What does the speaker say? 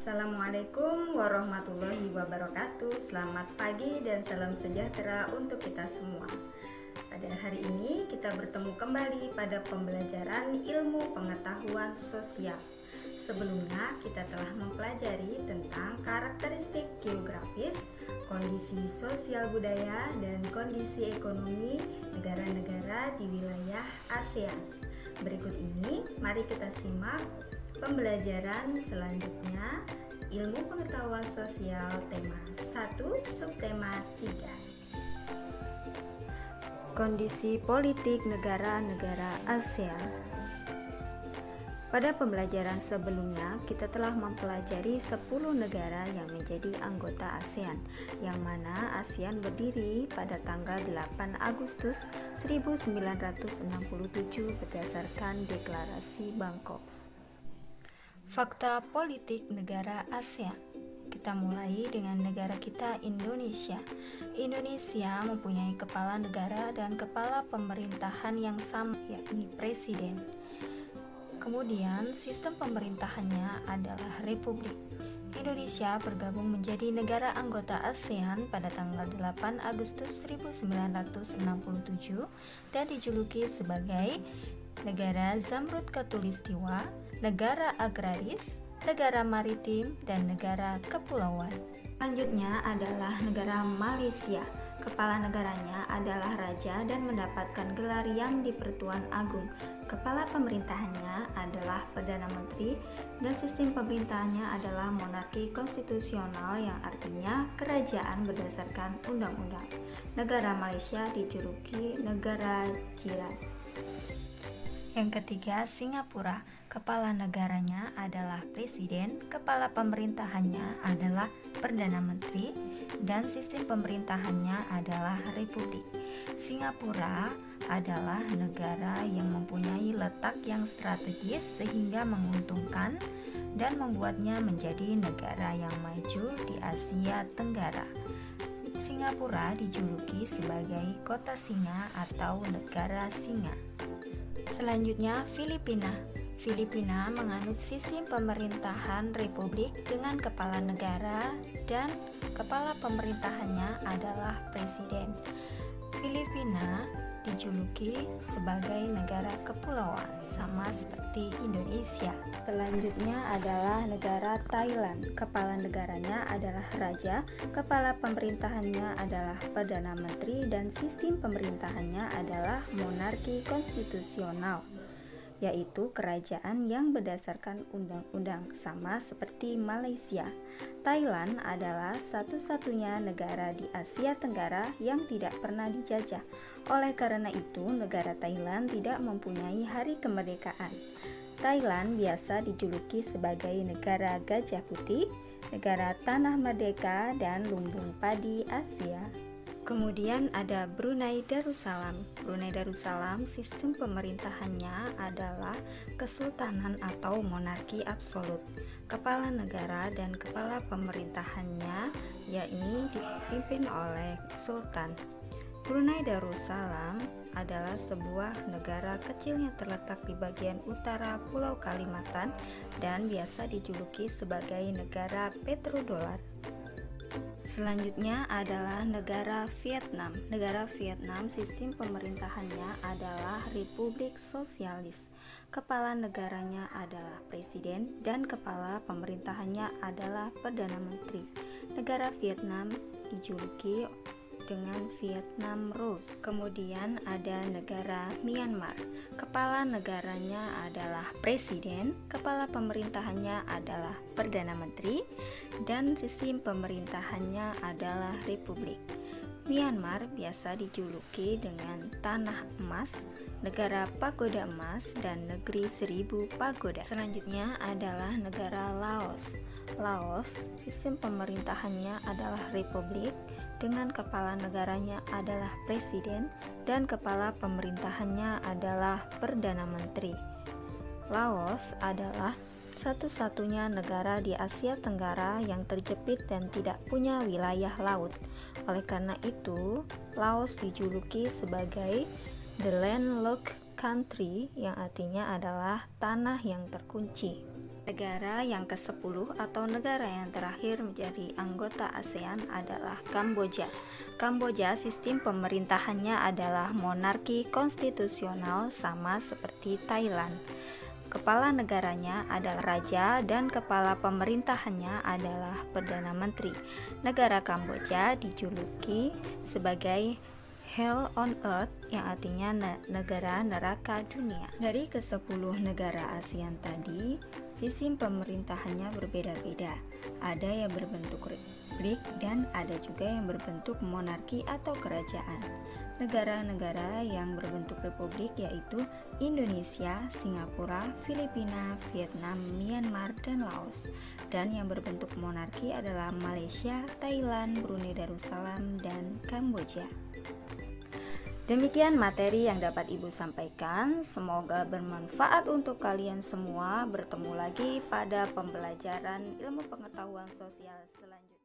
Assalamualaikum warahmatullahi wabarakatuh. Selamat pagi dan salam sejahtera untuk kita semua. Pada hari ini kita bertemu kembali pada pembelajaran ilmu pengetahuan sosial. Sebelumnya kita telah mempelajari tentang karakteristik geografis, kondisi sosial budaya, dan kondisi ekonomi negara-negara di wilayah ASEAN. Berikut ini mari kita simak pembelajaran selanjutnya, ilmu pengetahuan sosial tema 1, subtema 3. Kondisi politik negara-negara ASEAN. Pada pembelajaran sebelumnya, kita telah mempelajari 10 negara yang menjadi anggota ASEAN, yang mana ASEAN berdiri pada tanggal 8 Agustus 1967 berdasarkan Deklarasi Bangkok. Fakta politik negara ASEAN. Kita mulai dengan negara kita, Indonesia. Indonesia mempunyai kepala negara dan kepala pemerintahan yang sama, yakni presiden. Kemudian sistem pemerintahannya adalah republik. Indonesia bergabung menjadi negara anggota ASEAN pada tanggal 8 Agustus 1967 dan dijuluki sebagai negara Zamrud Khatulistiwa, negara agraris, negara maritim, dan negara kepulauan. Selanjutnya adalah negara Malaysia. Kepala negaranya adalah raja dan mendapatkan gelar yang di-Pertuan Agung. Kepala pemerintahannya adalah Perdana Menteri dan sistem pemerintahannya adalah monarki konstitusional yang artinya kerajaan berdasarkan undang-undang. Negara Malaysia dijuluki negara jiran. Yang ketiga, Singapura. Kepala negaranya adalah presiden, kepala pemerintahannya adalah Perdana Menteri, dan sistem pemerintahannya adalah republik. Singapura adalah negara yang mempunyai letak yang strategis sehingga menguntungkan dan membuatnya menjadi negara yang maju di Asia Tenggara. Singapura dijuluki sebagai kota singa atau negara singa. Selanjutnya, Filipina. Filipina menganut sistem pemerintahan republik dengan kepala negara dan kepala pemerintahannya adalah presiden. Filipina dijuluki sebagai negara kepulauan, sama seperti Indonesia. Selanjutnya adalah negara Thailand. Kepala negaranya adalah raja, kepala pemerintahannya adalah Perdana Menteri, dan sistem pemerintahannya adalah monarki konstitusional, yaitu kerajaan yang berdasarkan undang-undang, sama seperti Malaysia. Thailand adalah satu-satunya negara di Asia Tenggara yang tidak pernah dijajah. Oleh karena itu, negara Thailand tidak mempunyai hari kemerdekaan. Thailand biasa dijuluki sebagai negara gajah putih, negara tanah merdeka, dan lumbung padi Asia. Kemudian ada Brunei Darussalam. Brunei Darussalam sistem pemerintahannya adalah kesultanan atau monarki absolut. Kepala negara dan kepala pemerintahannya yakni dipimpin oleh sultan. Brunei Darussalam adalah sebuah negara kecil yang terletak di bagian utara Pulau Kalimantan dan biasa dijuluki sebagai negara petrodolar. Selanjutnya adalah negara Vietnam. Negara Vietnam sistem pemerintahannya adalah Republik Sosialis. Kepala negaranya adalah presiden dan kepala pemerintahannya adalah Perdana Menteri. Negara Vietnam dijuluki dengan Vietnam Rose. Kemudian ada negara Myanmar. Kepala negaranya adalah presiden, kepala pemerintahannya adalah Perdana Menteri, dan sistem pemerintahannya adalah republik. Myanmar biasa dijuluki dengan tanah emas, negara pagoda emas, dan negeri 1000 pagoda. Selanjutnya adalah negara Laos. Laos, sistem pemerintahannya adalah republik dengan kepala negaranya adalah presiden dan kepala pemerintahannya adalah Perdana Menteri. Laos adalah satu-satunya negara di Asia Tenggara yang terjepit dan tidak punya wilayah laut. Oleh karena itu, Laos dijuluki sebagai the landlocked country, yang artinya adalah tanah yang terkunci. Negara yang ke-10 atau negara yang terakhir menjadi anggota ASEAN adalah Kamboja. Kamboja sistem pemerintahannya adalah monarki konstitusional sama seperti Thailand. Kepala negaranya adalah raja dan kepala pemerintahannya adalah perdana menteri. Negara Kamboja dijuluki sebagai Hell on Earth, yang artinya negara neraka dunia. Dari ke-10 negara ASEAN tadi, sistem pemerintahannya berbeda-beda. Ada yang berbentuk republik dan ada juga yang berbentuk monarki atau kerajaan. Negara-negara yang berbentuk republik yaitu Indonesia, Singapura, Filipina, Vietnam, Myanmar, dan Laos. Dan yang berbentuk monarki adalah Malaysia, Thailand, Brunei Darussalam, dan Kamboja. Demikian materi yang dapat Ibu sampaikan. Semoga bermanfaat untuk kalian semua. Bertemu lagi pada pembelajaran ilmu pengetahuan sosial selanjutnya.